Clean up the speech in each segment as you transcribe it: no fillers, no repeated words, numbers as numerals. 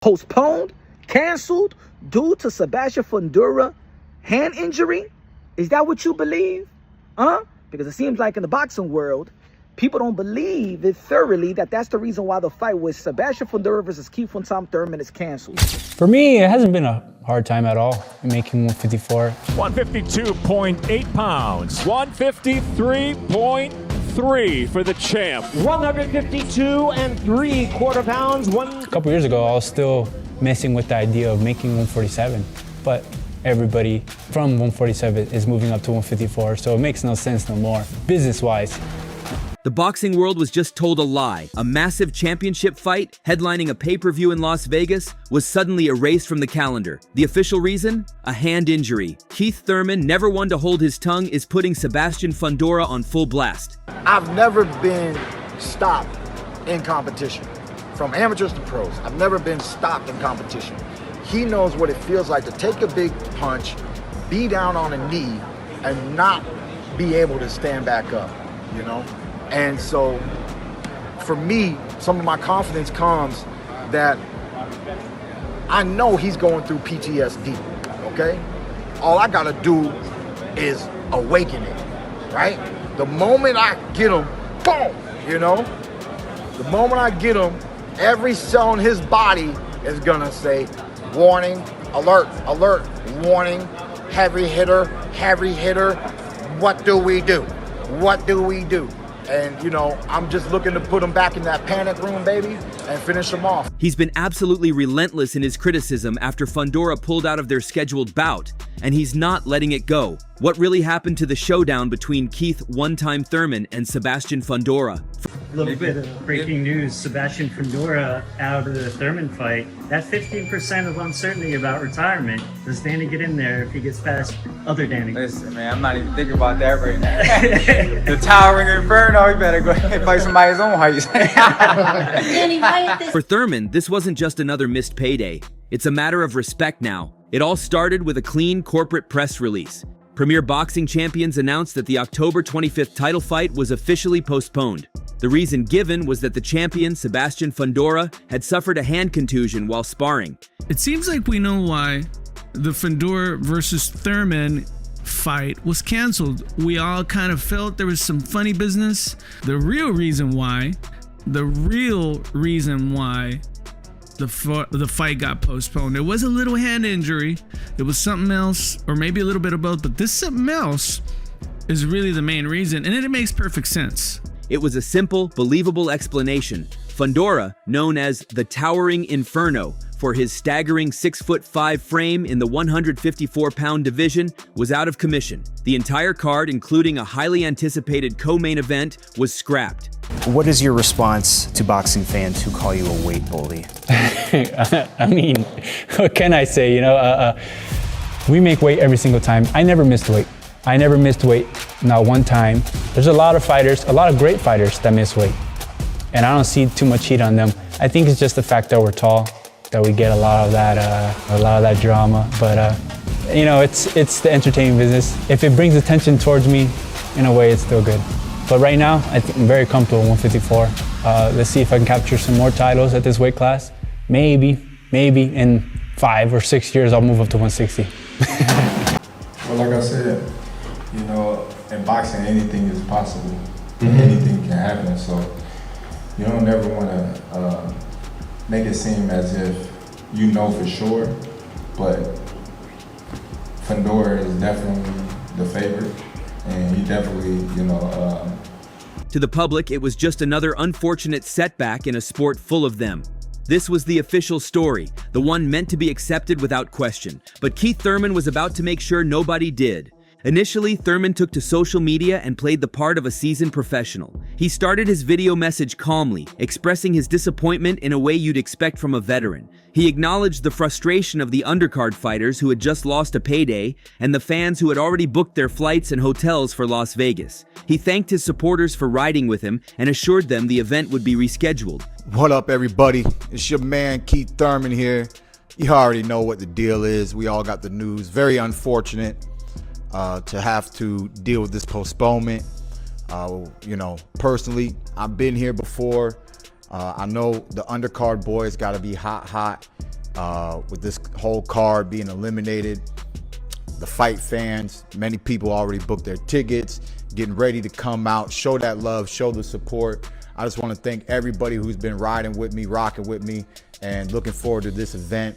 postponed, canceled due to Sebastian Fundora hand injury? Is that what you believe? Because it seems like in the boxing world, people don't believe it thoroughly that that's the reason why the fight with Sebastian Fundora versus Thurman is canceled. For me, it hasn't been a hard time at all in making 154. 152.8 pounds, 153.3 for the champ. 152 3/4 pounds. A couple years ago, I was still messing with the idea of making 147, but everybody from 147 is moving up to 154, so it makes no sense no more, business-wise. The boxing world was just told a lie. A massive championship fight, headlining a pay-per-view in Las Vegas, was suddenly erased from the calendar. The official reason? A hand injury. Keith Thurman, never one to hold his tongue, is putting Sebastian Fundora on full blast. I've never been stopped in competition. From amateurs to pros, I've never been stopped in competition. He knows what it feels like to take a big punch, be down on a knee, and not be able to stand back up, you know? And so, for me, some of my confidence comes that I know he's going through PTSD, okay? All I gotta do is awaken it, right? The moment I get him, boom, you know? The moment I get him, every cell in his body is gonna say, warning, alert, alert, warning, heavy hitter, what do we do? What do we do? And, you know, I'm just looking to put him back in that panic room, baby, and finish him off. He's been absolutely relentless in his criticism after Fundora pulled out of their scheduled bout, and he's not letting it go. What really happened to the showdown between Keith one-time Thurman and Sebastian Fundora? A little bit of breaking news, Sebastian Fundora out of the Thurman fight. That 15% of uncertainty about retirement, does Danny get in there if he gets past other Danny? Listen, man, I'm not even thinking about that right now. The towering inferno, you better go ahead and fight somebody's own height. For Thurman, this wasn't just another missed payday. It's a matter of respect now. It all started with a clean corporate press release. Premier Boxing Champions announced that the October 25th title fight was officially postponed. The reason given was that the champion, Sebastian Fundora, had suffered a hand contusion while sparring. It seems like we know why the Fundora versus Thurman fight was canceled. We all kind of felt there was some funny business. The real reason why the fight got postponed, it was a little hand injury. It was something else, or maybe a little bit of both, but this something else is really the main reason, and it makes perfect sense. It was a simple, believable explanation. Fundora, known as the Towering Inferno for his staggering 6'5" frame in the 154-pound division, was out of commission. The entire card, including a highly anticipated co-main event, was scrapped. What is your response to boxing fans who call you a weight bully? I mean, what can I say? You know, we make weight every single time. I never missed weight. Not one time. There's a lot of fighters, a lot of great fighters that miss weight, and I don't see too much heat on them. I think it's just the fact that we're tall, that we get a lot of that drama. But you know, it's the entertaining business. If it brings attention towards me, in a way, it's still good. But right now, I think I'm very comfortable in 154. Let's see if I can capture some more titles at this weight class. Maybe in 5 or 6 years, I'll move up to 160. Well, like I said, you know, in boxing, anything is possible. Anything can happen. So you don't ever want to make it seem as if you know for sure, but Fundora is definitely the favorite, and he definitely, you know. To the public, it was just another unfortunate setback in a sport full of them. This was the official story, the one meant to be accepted without question. But Keith Thurman was about to make sure nobody did. Initially, Thurman took to social media and played the part of a seasoned professional. He started his video message calmly, expressing his disappointment in a way you'd expect from a veteran. He acknowledged the frustration of the undercard fighters who had just lost a payday and the fans who had already booked their flights and hotels for Las Vegas. He thanked his supporters for riding with him and assured them the event would be rescheduled. What up, everybody? It's your man Keith Thurman here. You already know what the deal is. We all got the news. Very unfortunate to have to deal with this postponement. You know, personally, I've been here before. I know the undercard boys got to be hot. with this whole card being eliminated. The fight fans, many people already booked their tickets, getting ready to come out, show that love, show the support. I just want to thank everybody who's been riding with me, rocking with me, and looking forward to this event.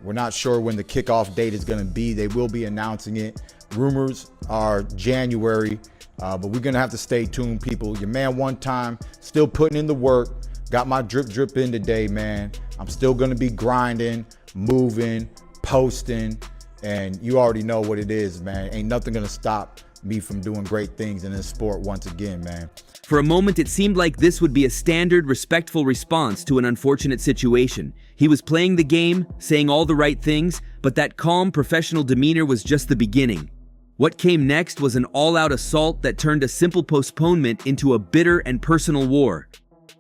We're not sure when the kickoff date is going to be. They will be announcing it. Rumors are January, but we're going to have to stay tuned, people. Your man One Time, still putting in the work. Got my drip in today, man. I'm still going to be grinding, moving, posting, and you already know what it is, man. Ain't nothing going to stop me from doing great things in this sport once again, man. For a moment, it seemed like this would be a standard, respectful response to an unfortunate situation. He was playing the game, saying all the right things, but that calm, professional demeanor was just the beginning. What came next was an all-out assault that turned a simple postponement into a bitter and personal war.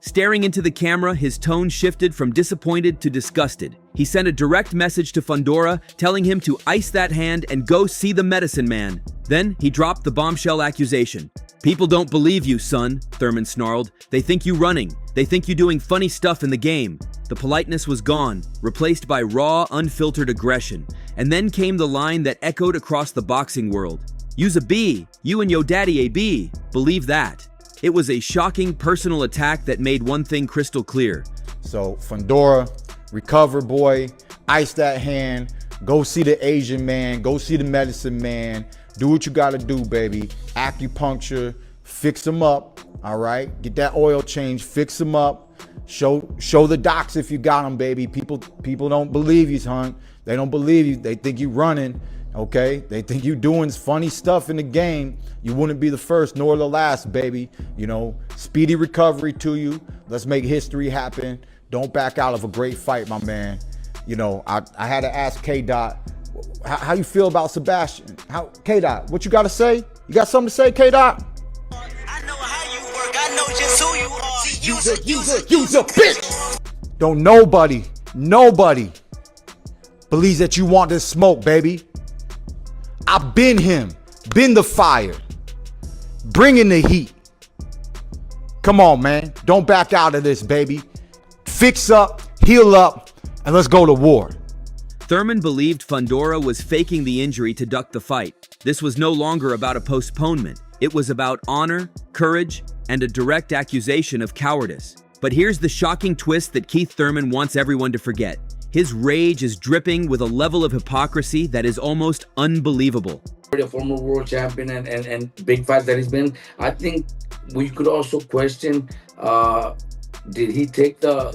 Staring into the camera, his tone shifted from disappointed to disgusted. He sent a direct message to Fundora, telling him to ice that hand and go see the medicine man. Then he dropped the bombshell accusation. "People don't believe you, son," Thurman snarled. "They think you running. They think you doing funny stuff in the game." The politeness was gone, replaced by raw, unfiltered aggression. And then came the line that echoed across the boxing world. "You's a B. You and yo daddy a B. Believe that." It was a shocking personal attack that made one thing crystal clear. So Fundora, recover, boy, ice that hand, go see the Asian man, go see the medicine man, do what you gotta do, baby. Acupuncture, fix them up, all right? Get that oil change, fix them up. Show the docs if you got them, baby. People don't believe you, son. They don't believe you. They think you running, okay? They think you doing funny stuff in the game. You wouldn't be the first nor the last, baby. You know, speedy recovery to you. Let's make history happen. Don't back out of a great fight, my man. You know, I had to ask K-Dot, how you feel about Sebastian? K-Dot, what you got to say? You got something to say, K-Dot? I know how you work. I know just who you are. You's a bitch. Don't nobody believes that you want this smoke, baby. I've been him, been the fire, bringing the heat. Come on, man. Don't back out of this, baby. Fix up, heal up, and let's go to war. Thurman believed Fundora was faking the injury to duck the fight. This was no longer about a postponement. It was about honor, courage, and a direct accusation of cowardice. But here's the shocking twist that Keith Thurman wants everyone to forget. His rage is dripping with a level of hypocrisy that is almost unbelievable. A former world champion and big fights that he's been, I think we could also question, did he take the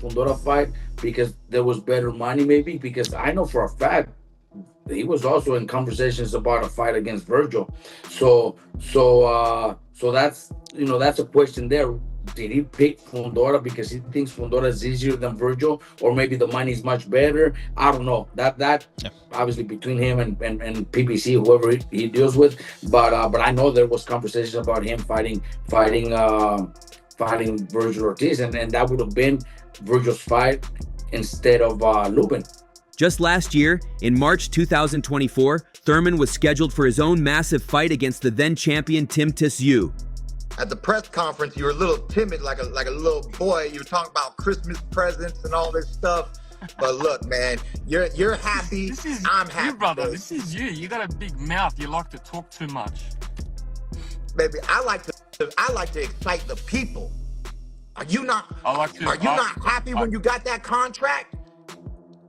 Fundora fight because there was better money, maybe? Because I know for a fact he was also in conversations about a fight against Virgil. So that's, you know, that's a question there. Did he pick Fundora because he thinks Fundora is easier than Virgil, or maybe the money is much better? I don't know. That obviously between him and PPC, whoever he deals with. But I know there was conversations about him fighting Virgil Ortiz, and that would have been Virgil's fight instead of Lubin. Just last year, in March 2024, Thurman was scheduled for his own massive fight against the then champion Tim Tszyu. At the press conference, you were a little timid, like a little boy. You were talking about Christmas presents and all this stuff. But look, man, you're happy. I'm happy. You, brother. This is you. You got a big mouth. You like to talk too much. Baby, I like to excite the people. Are you not? Are you not happy when you got that contract?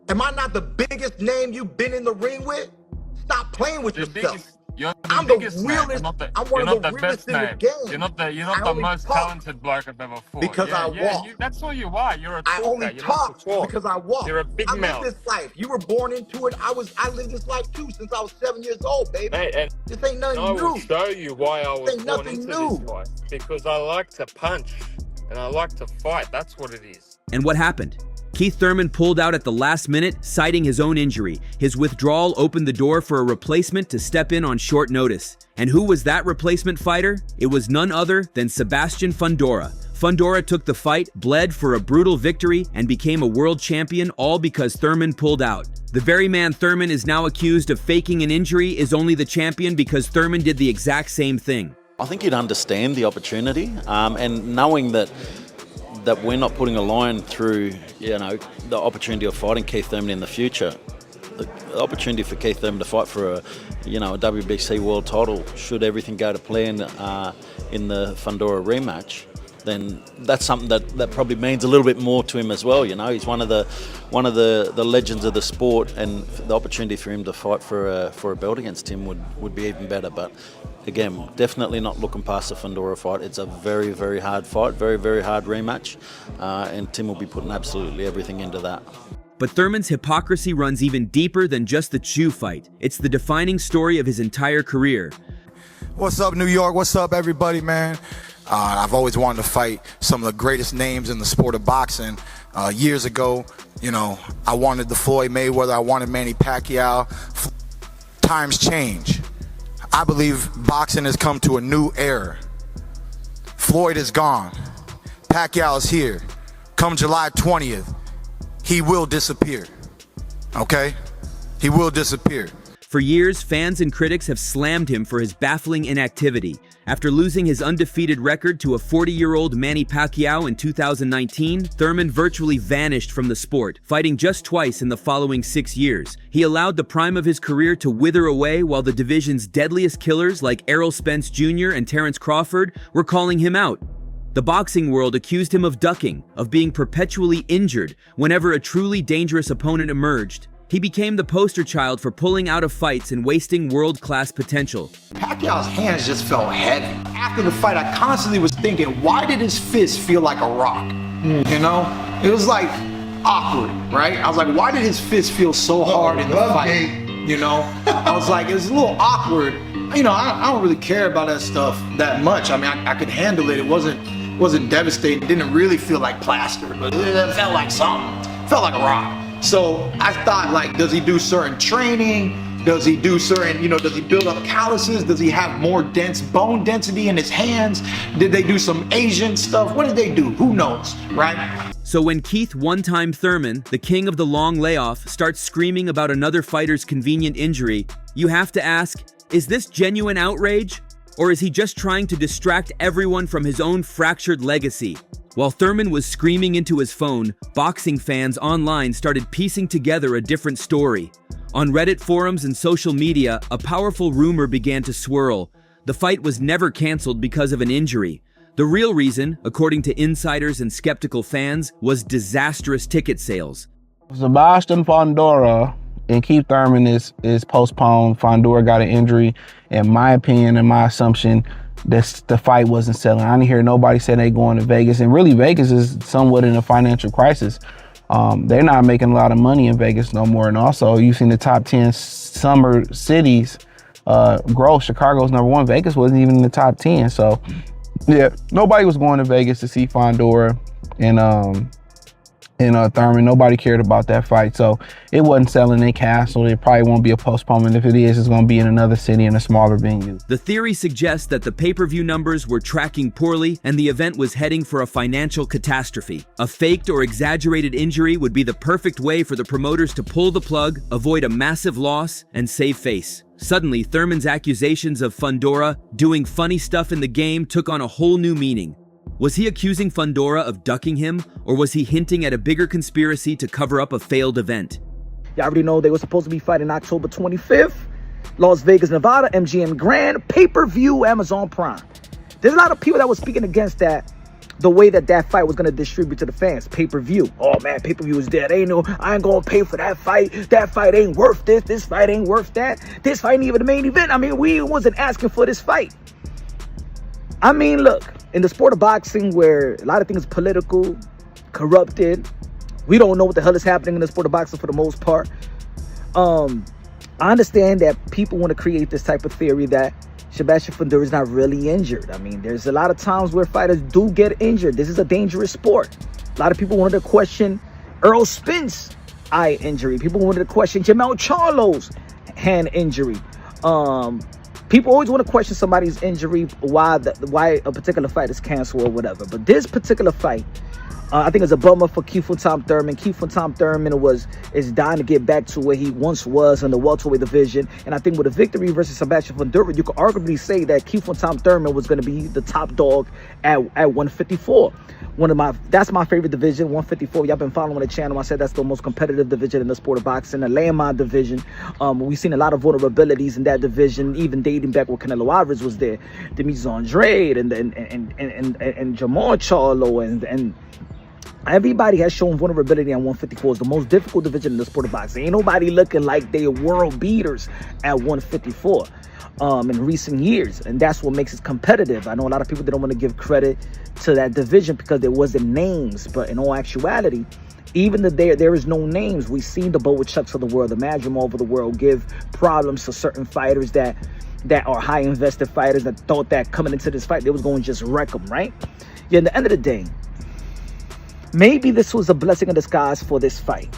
Am I not the biggest name you've been in the ring with? Stop playing with yourself. I'm the realest. I'm one of the realest in the game. You're not the most talented bloke I've ever fought. Because I walk. That's all you are. You're a talker. I only talk because I walk. You're a big mouth. I live this life. You were born into it. I lived this life too since I was 7 years old, baby. Hey, this ain't nothing new. I will show you why I was born into this life. Because I like to punch and I like to fight. That's what it is. And what happened? Keith Thurman pulled out at the last minute, citing his own injury. His withdrawal opened the door for a replacement to step in on short notice. And who was that replacement fighter? It was none other than Sebastian Fundora. Fundora took the fight, bled for a brutal victory, and became a world champion, all because Thurman pulled out. The very man Thurman is now accused of faking an injury is only the champion because Thurman did the exact same thing. I think you'd understand the opportunity, and knowing that that we're not putting a line through, you know, the opportunity of fighting Keith Thurman in the future. The opportunity for Keith Thurman to fight for a WBC world title, should everything go to plan in the Fundora rematch, then that's something that probably means a little bit more to him as well. You know, he's one of the legends of the sport, and the opportunity for him to fight for a belt against him would be even better. But again, definitely not looking past the Fundora fight. It's a very, very hard fight, very, very hard rematch, and Tim will be putting absolutely everything into that. But Thurman's hypocrisy runs even deeper than just the Chew fight. It's the defining story of his entire career. What's up, New York? What's up, everybody, man? I've always wanted to fight some of the greatest names in the sport of boxing. Years ago, you know, I wanted the Floyd Mayweather, I wanted Manny Pacquiao. Times change. I believe boxing has come to a new era. Floyd is gone. Pacquiao is here. Come July 20th, he will disappear. Okay? He will disappear. For years, fans and critics have slammed him for his baffling inactivity. After losing his undefeated record to a 40-year-old Manny Pacquiao in 2019, Thurman virtually vanished from the sport, fighting just twice in the following 6 years. He allowed the prime of his career to wither away while the division's deadliest killers like Errol Spence Jr. and Terrence Crawford were calling him out. The boxing world accused him of ducking, of being perpetually injured whenever a truly dangerous opponent emerged. He became the poster child for pulling out of fights and wasting world-class potential. Pacquiao's hands just felt heavy. After the fight, I constantly was thinking, why did his fist feel like a rock? You know? It was like awkward, right? I was like, why did his fist feel so hard in the fight? You know? I was like, it was a little awkward. You know, I don't really care about that stuff that much. I mean, I could handle it. It wasn't devastating. It didn't really feel like plaster, but it felt like something. It felt like a rock. So I thought, like, does he do certain training? Does he do certain, does he build up calluses? Does he have more dense bone density in his hands? Did they do some Asian stuff? What did they do? Who knows, right? So when Keith one-time Thurman, the king of the long layoff, starts screaming about another fighter's convenient injury, you have to ask, is this genuine outrage? Or is he just trying to distract everyone from his own fractured legacy? While Thurman was screaming into his phone, boxing fans online started piecing together a different story. On Reddit forums and social media, a powerful rumor began to swirl. The fight was never canceled because of an injury. The real reason, according to insiders and skeptical fans, was disastrous ticket sales. Sebastian Fundora and Keith Thurman is postponed. Fundora got an injury. In my opinion and my assumption, the fight wasn't selling. I didn't hear nobody say they going to Vegas. And really, Vegas is somewhat in a financial crisis. They're not making a lot of money in Vegas no more. And also, you've seen the top 10 summer cities grow. Chicago's #1. Vegas wasn't even in the top 10. So, yeah, nobody was going to Vegas to see Fundora and Thurman. Nobody cared about that fight. So it wasn't selling. They canceled. It probably won't be a postponement. If it is, it's going to be in another city in a smaller venue. The theory suggests that the pay-per-view numbers were tracking poorly and the event was heading for a financial catastrophe. A faked or exaggerated injury would be the perfect way for the promoters to pull the plug, avoid a massive loss, and save face. Suddenly, Thurman's accusations of Fundora doing funny stuff in the game took on a whole new meaning. Was he accusing Fundora of ducking him, or was he hinting at a bigger conspiracy to cover up a failed event? You already know they were supposed to be fighting October 25th, Las Vegas, Nevada, MGM Grand, pay-per-view, Amazon Prime. There's a lot of people that were speaking against that, the way that fight was going to distribute to the fans, pay-per-view. Oh man, pay-per-view is dead. I ain't going to pay for that fight. That fight ain't worth this fight ain't worth that. This fight ain't even the main event. I mean, we wasn't asking for this fight. I mean, look, in the sport of boxing where a lot of things are political, corrupted, we don't know what the hell is happening in the sport of boxing for the most part. I understand that people want to create this type of theory that Sebastian Fundora is not really injured. I mean, there's a lot of times where fighters do get injured. This is a dangerous sport. A lot of people wanted to question Errol Spence's eye injury. People wanted to question Jamel Charlo's hand injury. People always want to question somebody's injury, why a particular fight is canceled or whatever. But this particular fight, I think it's a bummer for Keith Thurman. Keith Thurman is dying to get back to where he once was in the welterweight division. And I think with a victory versus Sebastian Fundora, you could arguably say that Keith Thurman was going to be the top dog at 154. That's my favorite division, 154. Y'all been following the channel. I said that's the most competitive division in the sport of boxing. The landmine division, we've seen a lot of vulnerabilities in that division, even dating back when Canelo Alvarez was there. Demetrius Andrade and Jamal Charlo and everybody has shown vulnerability at 154. It's the most difficult division in the sport of boxing. Ain't nobody looking like they are world beaters at 154 in recent years, and that's what makes it competitive. I know a lot of people don't want to give credit to that division because there wasn't names, but in all actuality, even there is no names. We've seen the Bowachucks of the world, the Madrimov of the world give problems to certain fighters that are high invested fighters that thought that coming into this fight they was going to just wreck them, right? Yeah, at the end of the day, maybe this was a blessing in disguise for this fight.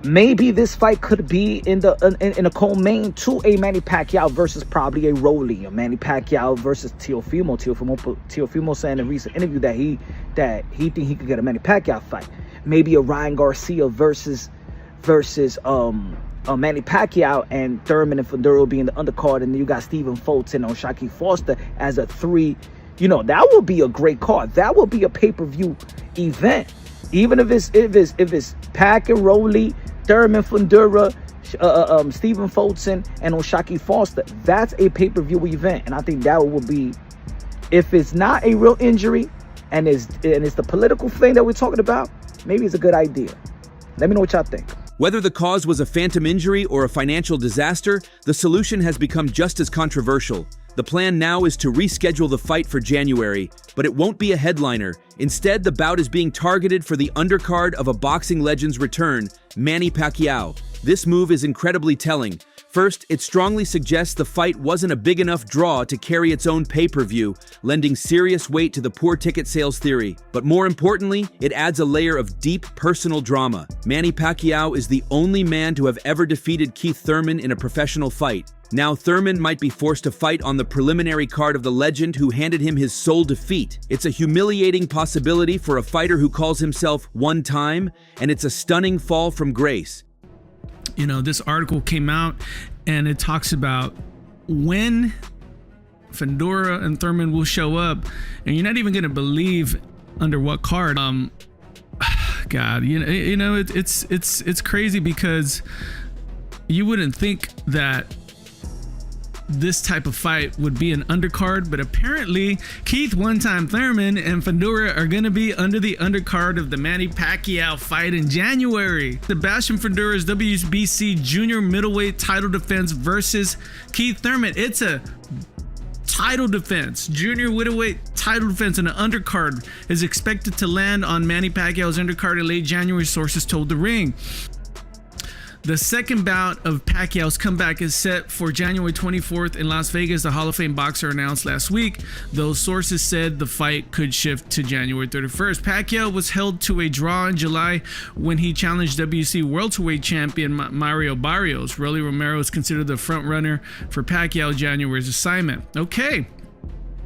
Maybe this fight could be in a co-main to a Manny Pacquiao versus probably a Rolly, or Manny Pacquiao versus Teofimo. Teofimo saying in a recent interview that he think he could get a Manny Pacquiao fight. Maybe a Ryan Garcia versus Manny Pacquiao, and Thurman and Fundora being the undercard, and then you got Stephen Fulton or Shaki Foster as a 3. You know, that would be a great card. That would be a pay-per-view event. Even if it's Pac and Rolly, Thurman, Fundora, Stephen Fulton, and Oshaki Foster, that's a pay-per-view event. And I think that would be, if it's not a real injury and it's the political thing that we're talking about, maybe it's a good idea. Let me know what y'all think. Whether the cause was a phantom injury or a financial disaster, the solution has become just as controversial. The plan now is to reschedule the fight for January, but it won't be a headliner. Instead, the bout is being targeted for the undercard of a boxing legend's return, Manny Pacquiao. This move is incredibly telling. First, it strongly suggests the fight wasn't a big enough draw to carry its own pay-per-view, lending serious weight to the poor ticket sales theory. But more importantly, it adds a layer of deep personal drama. Manny Pacquiao is the only man to have ever defeated Keith Thurman in a professional fight. Now Thurman might be forced to fight on the preliminary card of the legend who handed him his sole defeat. It's a humiliating possibility for a fighter who calls himself one time, and it's a stunning fall from grace. You know, this article came out and it talks about when Fundora and Thurman will show up, and you're not even going to believe under what card. God, you know, it's crazy because you wouldn't think that this type of fight would be an undercard, but apparently Keith one-time Thurman and Fundora are going to be under the undercard of the Manny Pacquiao fight in January. Sebastian Fundora's WBC junior middleweight title defense versus Keith Thurman. It's a title defense, junior middleweight title defense, and an undercard is expected to land on Manny Pacquiao's undercard in late January, sources told The Ring. The second bout of Pacquiao's comeback is set for January 24th in Las Vegas, the Hall of Fame boxer announced last week. Those sources said the fight could shift to January 31st. Pacquiao was held to a draw in July when he challenged WBC welterweight champion Mario Barrios. Rolly Romero is considered the front runner for Pacquiao January's assignment. Okay.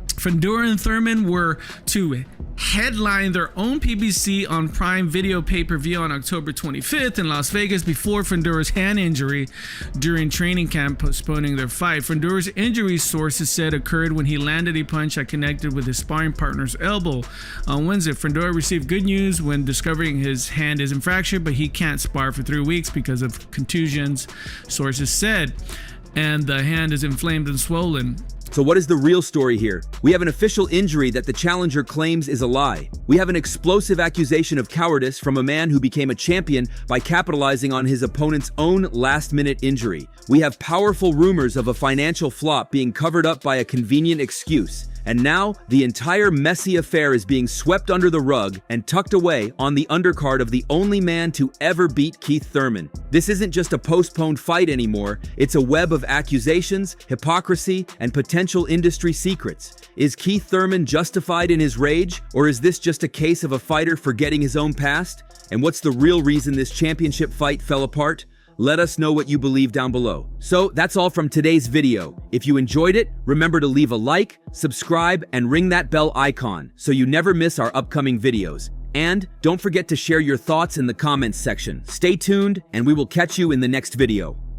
Fundora and Thurman were to headline their own PBC on Prime Video pay-per-view on October 25th in Las Vegas before Fundora's hand injury during training camp, postponing their fight. Fundora's injury, sources said, occurred when he landed a punch that connected with his sparring partner's elbow. On Wednesday, Fundora received good news when discovering his hand isn't fractured, but he can't spar for 3 weeks because of contusions, sources said, and the hand is inflamed and swollen. So what is the real story here? We have an official injury that the challenger claims is a lie. We have an explosive accusation of cowardice from a man who became a champion by capitalizing on his opponent's own last-minute injury. We have powerful rumors of a financial flop being covered up by a convenient excuse. And now, the entire messy affair is being swept under the rug and tucked away on the undercard of the only man to ever beat Keith Thurman. This isn't just a postponed fight anymore, it's a web of accusations, hypocrisy, and potential industry secrets. Is Keith Thurman justified in his rage, or is this just a case of a fighter forgetting his own past? And what's the real reason this championship fight fell apart? Let us know what you believe down below. So that's all from today's video. If you enjoyed it, remember to leave a like, subscribe, and ring that bell icon so you never miss our upcoming videos. And don't forget to share your thoughts in the comments section. Stay tuned, and we will catch you in the next video.